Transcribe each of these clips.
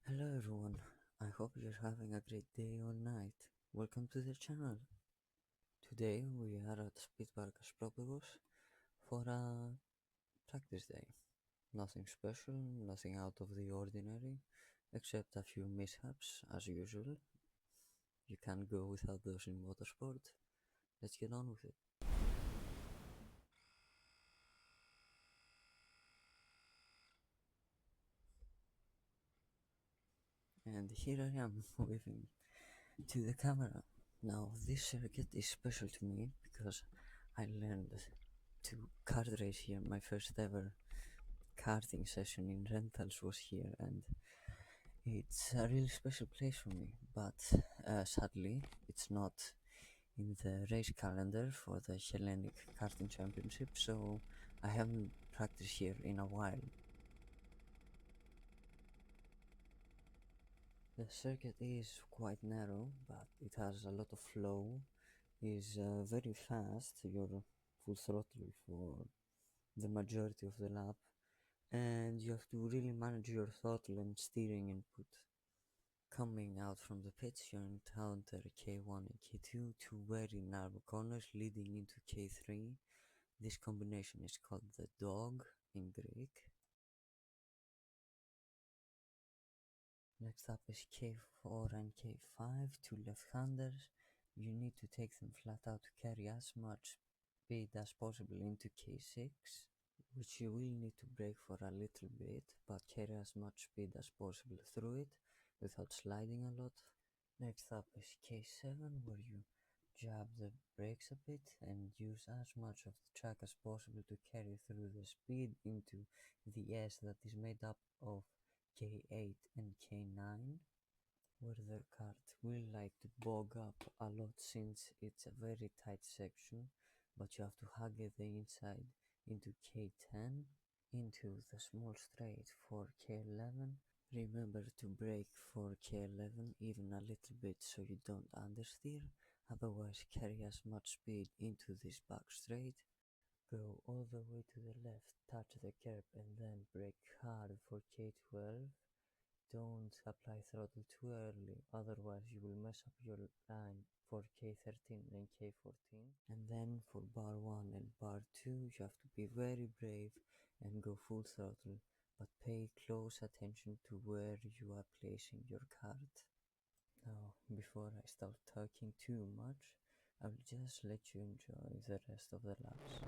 Hello everyone, I hope you're having a great day or night. Welcome to the channel. Today we are at Speedpark Aspropyrgos for a practice day. Nothing special, nothing out of the ordinary, except a few mishaps as usual. You can't go without those in motorsport. Let's get on with it. And here I am waving to the camera. Now this circuit is special to me because I learned to kart race here. My first ever karting session in rentals was here, and it's a really special place for me. But sadly, it's not in the race calendar for the Hellenic Karting Championship, so I haven't practiced here in a while. The circuit is quite narrow, but it has a lot of flow, is very fast. You're full throttle for the majority of the lap, and you have to really manage your throttle and steering input. Coming out from the pits, you encounter K1 and K2, two very narrow corners leading into K3. This combination is called the dog in Greek. Next up is K4 and K5, two left-handers. You need to take them flat out to carry as much speed as possible into K6, which you will need to brake for a little bit, but carry as much speed as possible through it without sliding a lot. Next up is K7, where you jab the brakes a bit and use as much of the track as possible to carry through the speed into the S that is made up of K8 and K9, where the kart will like to bog up a lot since it's a very tight section, but you have to hug the inside into K10, into the small straight for K11. Remember to brake for K11 even a little bit so you don't understeer, otherwise carry as much speed into this back straight. Go all the way to the left, touch the curb and then brake hard for K12. Don't apply throttle too early, otherwise you will mess up your line for K13 and K14. And then for bar 1 and bar 2 you have to be very brave and go full throttle, but pay close attention to where you are placing your kart. Now, before I start talking too much, I will just let you enjoy the rest of the laps.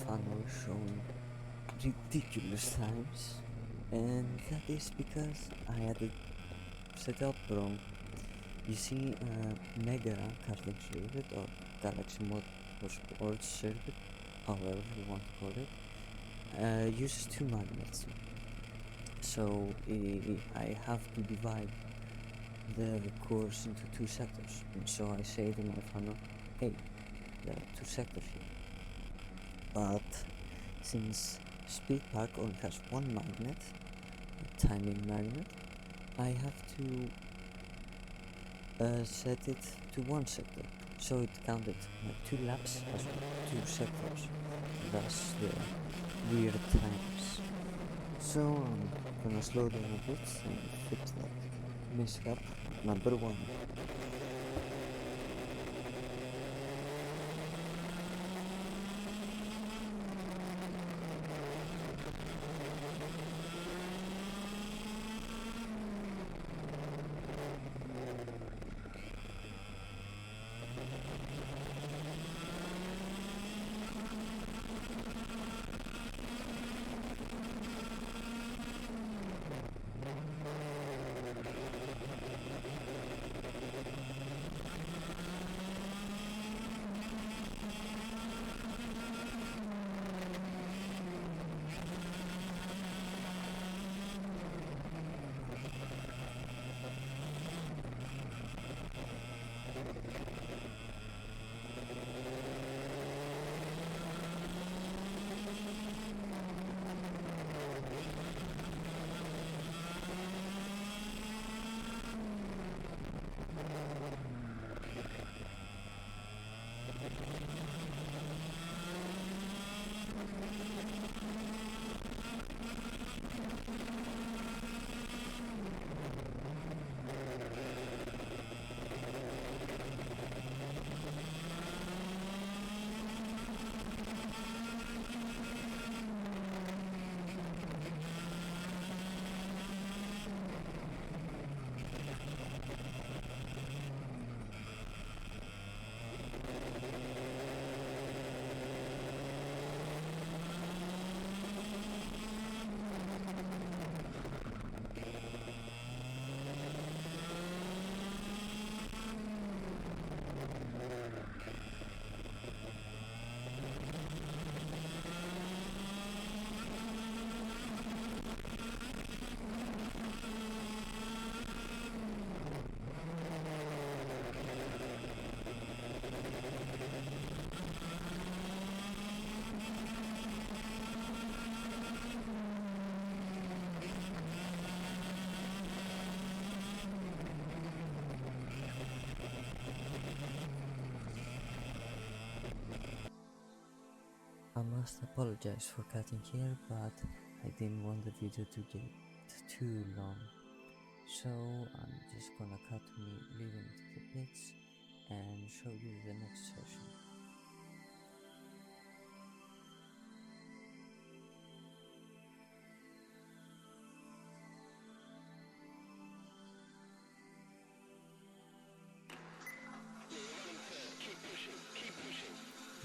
funnel showing ridiculous times, and that is because I had it set up wrong. You see, Mega karting circuit or Galaxy Motorsports circuit, however you want to call it, uses two magnets. So I have to divide the course into two sectors, and so I say to my funnel, hey, there are two sectors here. But since Speedpark only has one magnet, a timing magnet, I have to set it to one sector, so it counted like 2 laps as 2 sectors, thus the weird times. So I'm gonna slow down a bit and fix that mishap number 1. I must apologize for cutting here, but I didn't want the video to get too long, so I'm just gonna cut me leaving the pits and show you the next session.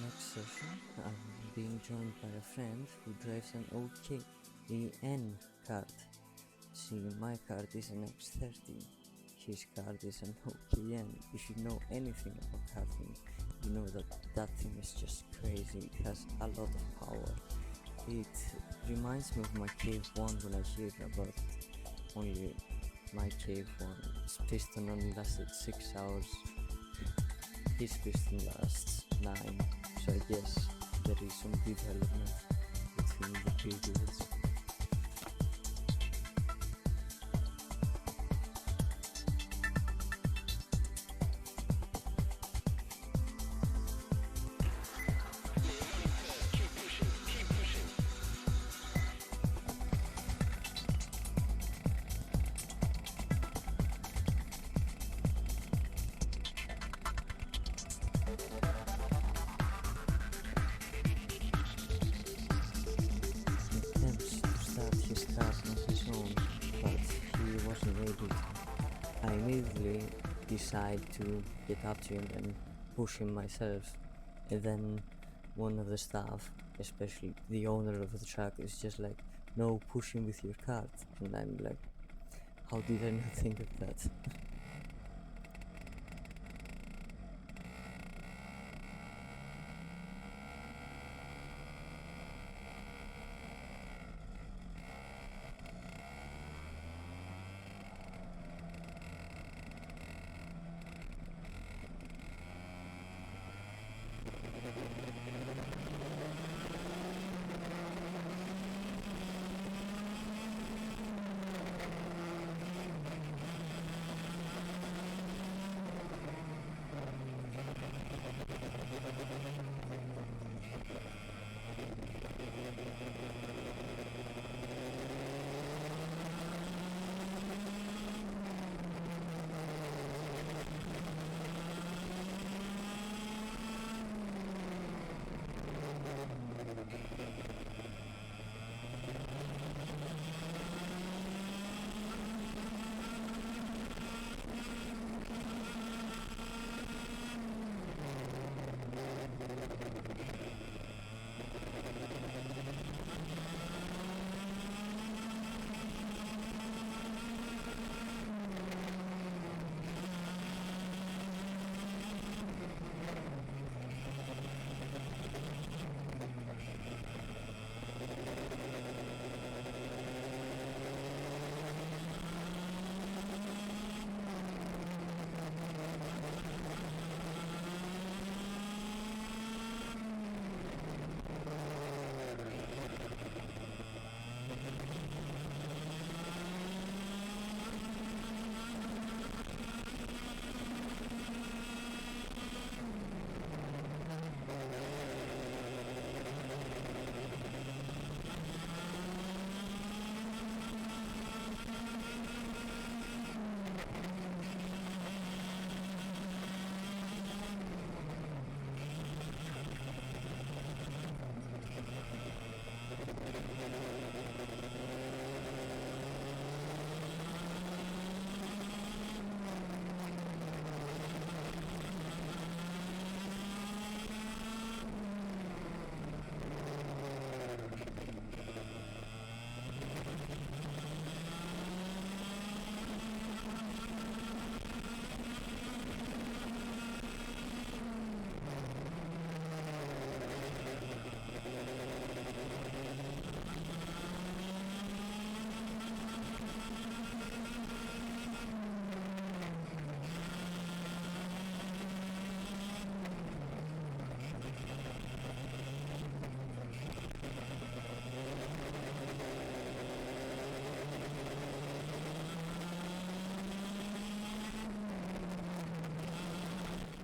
Next session, I'm being joined by a friend who drives an OKEN Kart. See, my Kart is an X30, his Kart is an OKN. If you know anything about karting, you know that that thing is just crazy. It has a lot of power. It reminds me of my Cave 1 when I hear about it. Only my Cave 1's piston only lasted 6 hours. His piston lasts 9, so I guess there is some development between the periods. I immediately decide to get up to him and push him myself, and then one of the staff especially the owner of the track is just like, no pushing with your cart, and I'm like, how did I not think of that?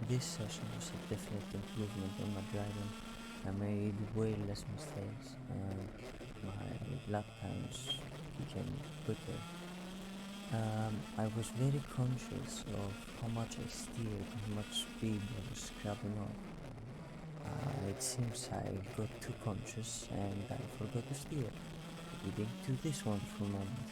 This session was a definite improvement on my driving. I made way less mistakes and my lap times became quicker. I was very conscious of how much I steered, how much speed I was scrapping off. It seems I got too conscious and I forgot to steer, leading to this wonderful moment.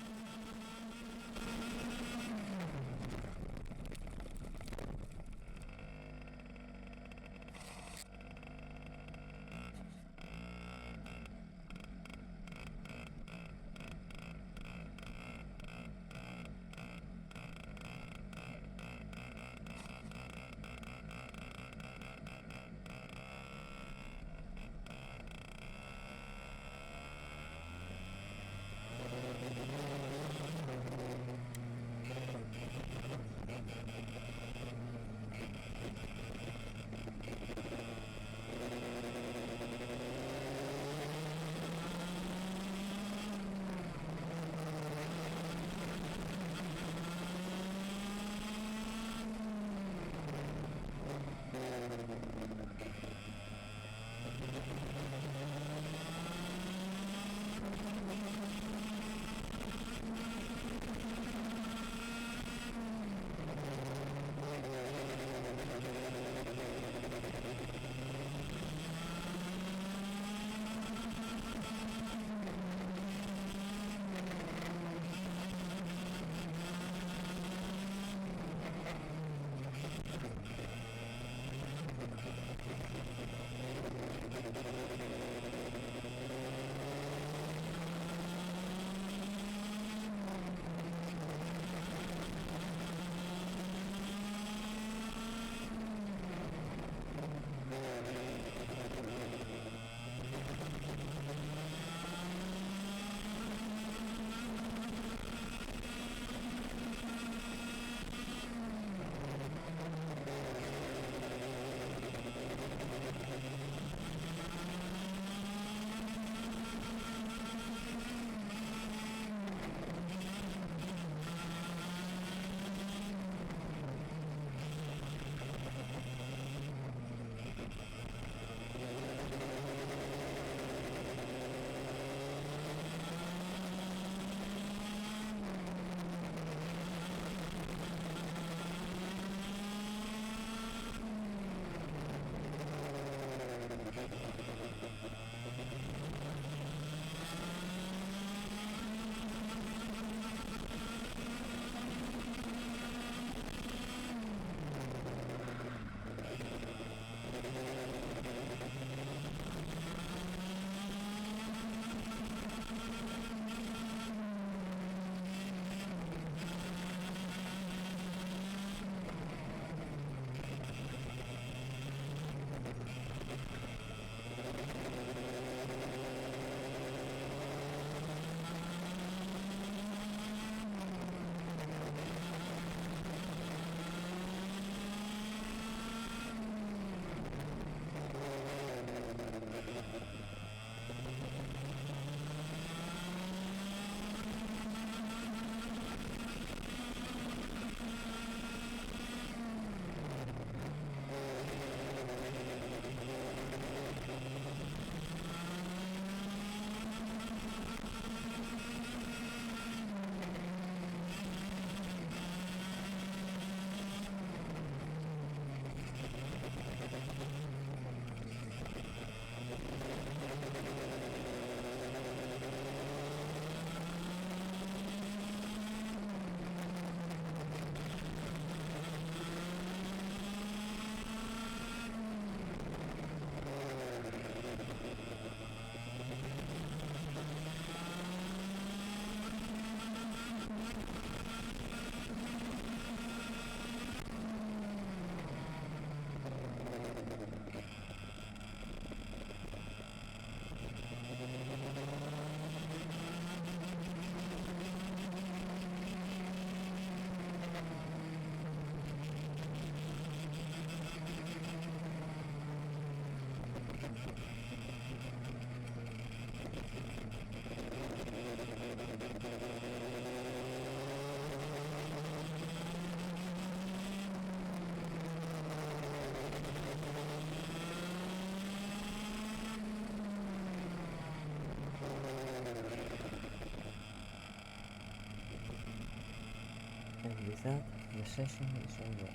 that, the session is over.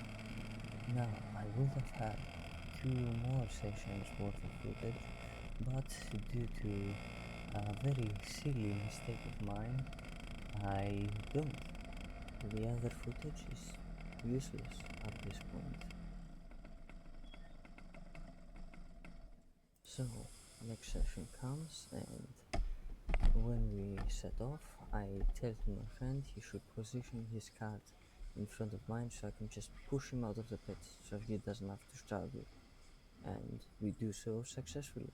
Now, I would have had 2 more sessions worth of footage, but due to a very silly mistake of mine, I don't. The other footage is useless at this point. So, next session comes, and when we set off, I tell to my friend he should position his cart in front of mine so I can just push him out of the pit so he doesn't have to struggle. And we do so successfully.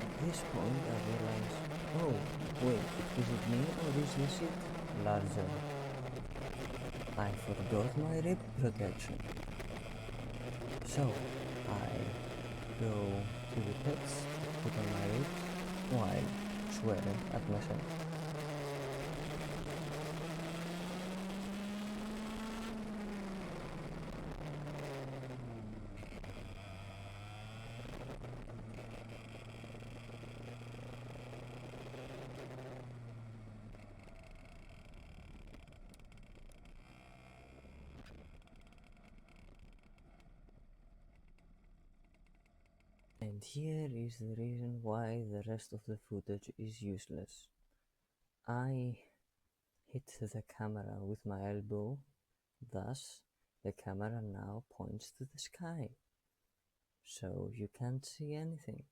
At this point I realize, oh wait, is it me or is the seat larger? I forgot my rib protection. So I go to the pits, put on my ribs, while swearing at myself. And here is the reason why the rest of the footage is useless. I hit the camera with my elbow, thus the camera now points to the sky. So you can't see anything.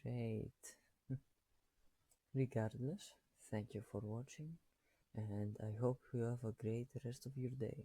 Great. Regardless, thank you for watching, and I hope you have a great rest of your day.